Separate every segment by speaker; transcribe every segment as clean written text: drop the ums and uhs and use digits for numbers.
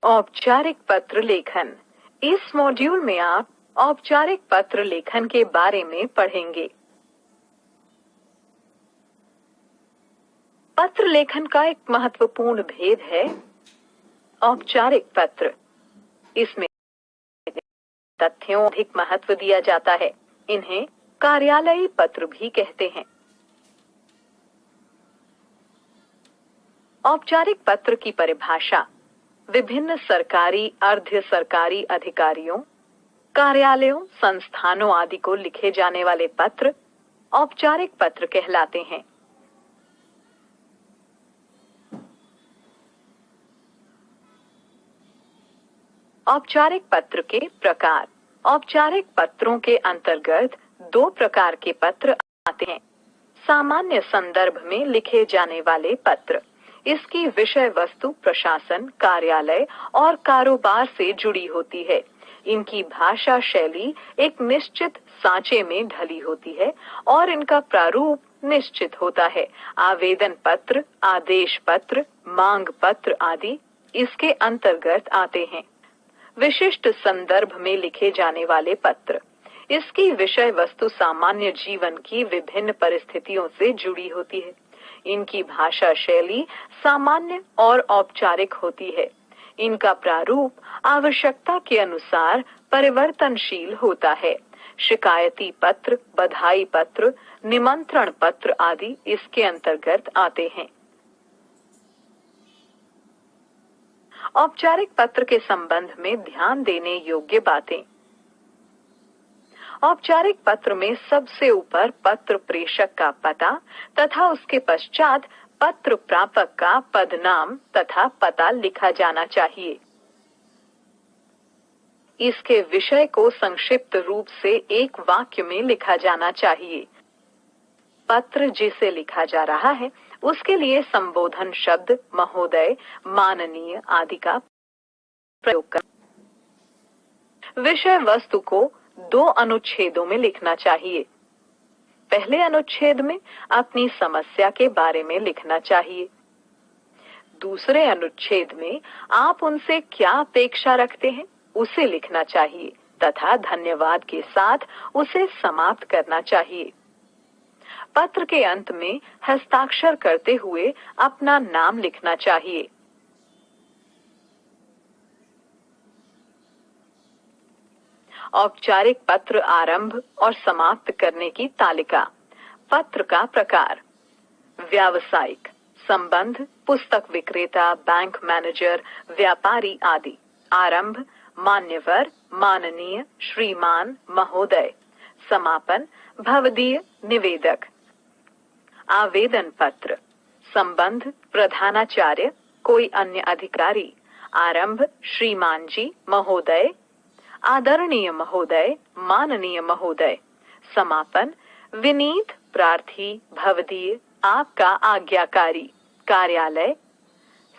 Speaker 1: औपचारिक पत्र लेखन। इस मॉड्यूल में आप औपचारिक पत्र लेखन के बारे में पढ़ेंगे। पत्र लेखन का एक महत्वपूर्ण भेद है औपचारिक पत्र। इसमें तथ्यों अधिक महत्व दिया जाता है। इन्हें कार्यालयी पत्र भी कहते हैं। औपचारिक पत्र की परिभाषा: विभिन्न सरकारी, अर्ध सरकारी अधिकारियों, कार्यालयों, संस्थानों आदि को लिखे जाने वाले पत्र औपचारिक पत्र कहलाते हैं। औपचारिक पत्र के प्रकार। औपचारिक पत्रों के अंतर्गत दो प्रकार के पत्र आते हैं। सामान्य संदर्भ में लिखे जाने वाले पत्र। इसकी विषय वस्तु प्रशासन, कार्यालय और कारोबार से जुड़ी होती है। इनकी भाषा शैली एक निश्चित सांचे में ढली होती है और इनका प्रारूप निश्चित होता है। आवेदन पत्र, आदेश पत्र, मांग पत्र आदि इसके अंतर्गत आते हैं। विशिष्ट संदर्भ में लिखे जाने वाले पत्र। इसकी विषय वस्तु सामान्य जीवन की विभिन्न परिस्थितियों से जुड़ी होती है। इनकी भाषा शैली सामान्य और औपचारिक होती है। इनका प्रारूप आवश्यकता के अनुसार परिवर्तनशील होता है। शिकायती पत्र, बधाई पत्र, निमंत्रण पत्र आदि इसके अंतर्गत आते हैं। औपचारिक पत्र के संबंध में ध्यान देने योग्य बातें। औपचारिक पत्र में सबसे ऊपर पत्र प्रेषक का पता तथा उसके पश्चात पत्र प्रापक का पदनाम तथा पता लिखा जाना चाहिए। इसके विषय को संक्षिप्त रूप से एक वाक्य में लिखा जाना चाहिए। पत्र जिसे लिखा जा रहा है उसके लिए संबोधन शब्द महोदय, माननीय आदि का प्रयोग करें। विषय वस्तु को दो अनुच्छेदों में लिखना चाहिए। पहले अनुच्छेद में अपनी समस्या के बारे में लिखना चाहिए। दूसरे अनुच्छेद में आप उनसे क्या अपेक्षा रखते हैं उसे लिखना चाहिए तथा धन्यवाद के साथ उसे समाप्त करना चाहिए। पत्र के अंत में हस्ताक्षर करते हुए अपना नाम लिखना चाहिए। औपचारिक पत्र आरंभ और समाप्त करने की तालिका। पत्र का प्रकार: व्यावसायिक, संबंध, पुस्तक विक्रेता, बैंक मैनेजर, व्यापारी आदि। आरंभ: मान्यवर, माननीय, श्रीमान, महोदय। समापन: भवदीय, निवेदक। आवेदन पत्र। संबंध: प्रधानाचार्य, कोई अन्य अधिकारी। आरंभ: श्रीमान जी, महोदय, आदरणीय महोदय, माननीय महोदय। समापन: विनीत, प्रार्थी, भवदीय, आपका आज्ञाकारी, कार्यालय।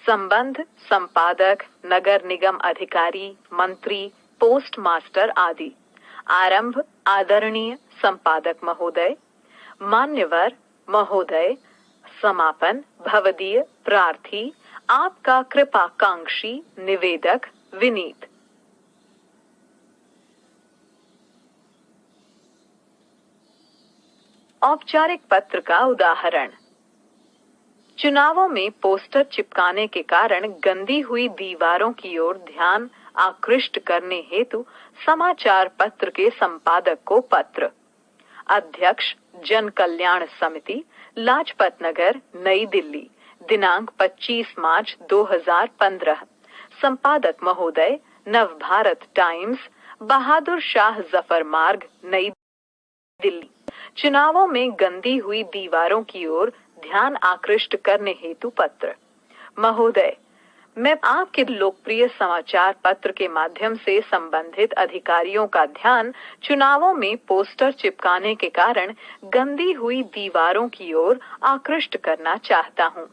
Speaker 1: संबंध: संपादक, नगर निगम अधिकारी, मंत्री, पोस्ट मास्टर आदि। आरंभ: आदरणीय संपादक महोदय, मान्यवर महोदय। समापन: भवदीय, प्रार्थी, आपका कृपाकांक्षी, निवेदक, विनीत। औपचारिक पत्र का उदाहरण: चुनावों में पोस्टर चिपकाने के कारण गंदी हुई दीवारों की ओर ध्यान आकृष्ट करने हेतु समाचार पत्र के संपादक को पत्र। अध्यक्ष, जन कल्याण समिति, लाजपत नगर, नई दिल्ली, दिनांक 25 मार्च 2015। संपादक महोदय, नव भारत टाइम्स, बहादुर शाह जफर मार्ग, नई दिल्ली। चुनावों में गंदी हुई दीवारों की ओर ध्यान आकृष्ट करने हेतु पत्र। महोदय, मैं आपके लोकप्रिय समाचार पत्र के माध्यम से संबंधित अधिकारियों का ध्यान चुनावों में पोस्टर चिपकाने के कारण गंदी हुई दीवारों की ओर आकृष्ट करना चाहता हूं।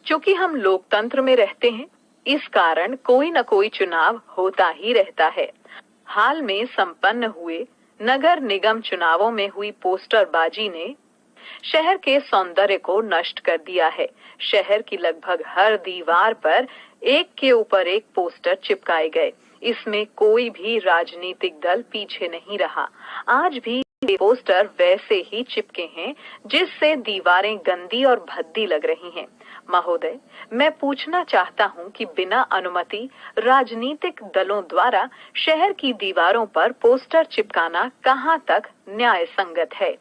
Speaker 1: चूंकि हम लोकतंत्र में रहते हैं, इस कारण कोई न कोई चुनाव होता ही रहता है। हाल में संपन्न हुए नगर निगम चुनावों में हुई पोस्टरबाजी ने शहर के सौंदर्य को नष्ट कर दिया है। शहर की लगभग हर दीवार पर एक के ऊपर एक पोस्टर चिपकाए गए। इसमें कोई भी राजनीतिक दल पीछे नहीं रहा। आज भी ये पोस्टर वैसे ही चिपके हैं, जिससे दीवारें गंदी और भद्दी लग रही हैं। महोदय, मैं पूछना चाहता हूं कि बिना अनुमति राजनीतिक दलों द्वारा शहर की दीवारों पर पोस्टर चिपकाना कहां तक न्याय संगत है?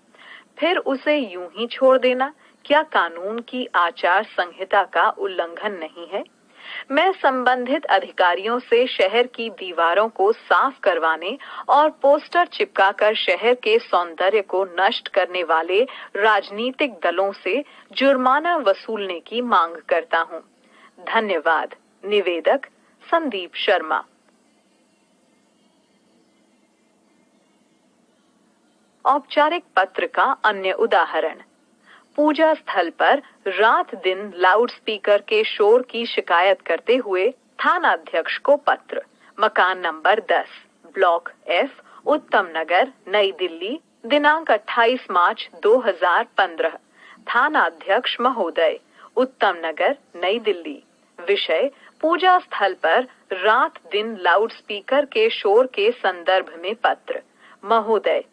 Speaker 1: फिर उसे यूं ही छोड़ देना क्या कानून की आचार संहिता का उल्लंघन नहीं है? मैं संबंधित अधिकारियों से शहर की दीवारों को साफ करवाने और पोस्टर चिपकाकर शहर के सौंदर्य को नष्ट करने वाले राजनीतिक दलों से जुर्माना वसूलने की मांग करता हूं। धन्यवाद। निवेदक संदीप शर्मा। औपचारिक पत्र का अन्य उदाहरण। पूजा स्थल पर रात दिन लाउडस्पीकर के शोर की शिकायत करते हुए थानाध्यक्ष को पत्र। मकान नंबर 10, ब्लॉक एफ, उत्तम नगर, नई दिल्ली, दिनांक 28 मार्च 2015। थानाध्यक्ष महोदय, उत्तम नगर, नई दिल्ली। विषय: पूजा स्थल पर रात दिन लाउडस्पीकर के शोर के संदर्भ में पत्र। महोदय,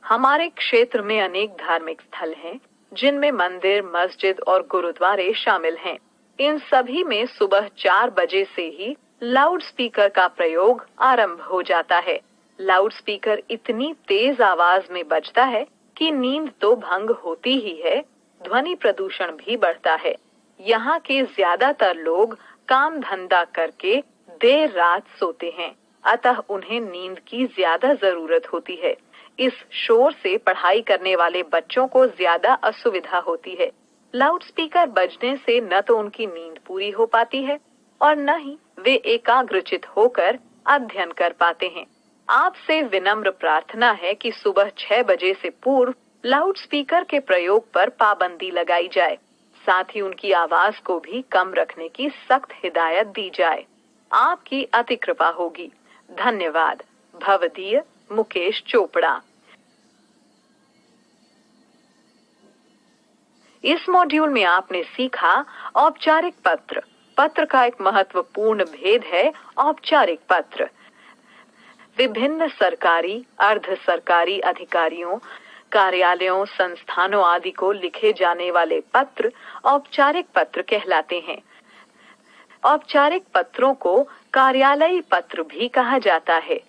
Speaker 1: हमारे क्षेत्र में अनेक धार्मिक स्थल हैं, जिनमें मंदिर, मस्जिद और गुरुद्वारे शामिल हैं। इन सभी में सुबह 4 बजे से ही लाउडस्पीकर का प्रयोग आरंभ हो जाता है। लाउडस्पीकर इतनी तेज आवाज में बजता है कि नींद तो भंग होती ही है, ध्वनि प्रदूषण भी बढ़ता है। यहाँ के ज्यादातर लोग काम धंधा करके देर रात सोते हैं, अतः उन्हें नींद की ज्यादा जरूरत होती है। इस शोर से पढ़ाई करने वाले बच्चों को ज्यादा असुविधा होती है। लाउडस्पीकर बजने से न तो उनकी नींद पूरी हो पाती है और न ही वे एकाग्रचित होकर अध्ययन कर पाते हैं। आपसे विनम्र प्रार्थना है कि सुबह 6 बजे से पूर्व लाउडस्पीकर के प्रयोग पर पाबंदी लगाई जाए। साथ ही उनकी आवाज को भी कम रखने की सख्त हिदायत दी जाए। आपकी अति कृपा होगी। धन्यवाद। भवदीय मुकेश चोपड़ा। इस मॉड्यूल में आपने सीखा औपचारिक पत्र। पत्र का एक महत्वपूर्ण भेद है औपचारिक पत्र। विभिन्न सरकारी, अर्ध सरकारी अधिकारियों, कार्यालयों, संस्थानों आदि को लिखे जाने वाले पत्र औपचारिक पत्र कहलाते हैं। औपचारिक पत्रों को कार्यालयी पत्र भी कहा जाता है।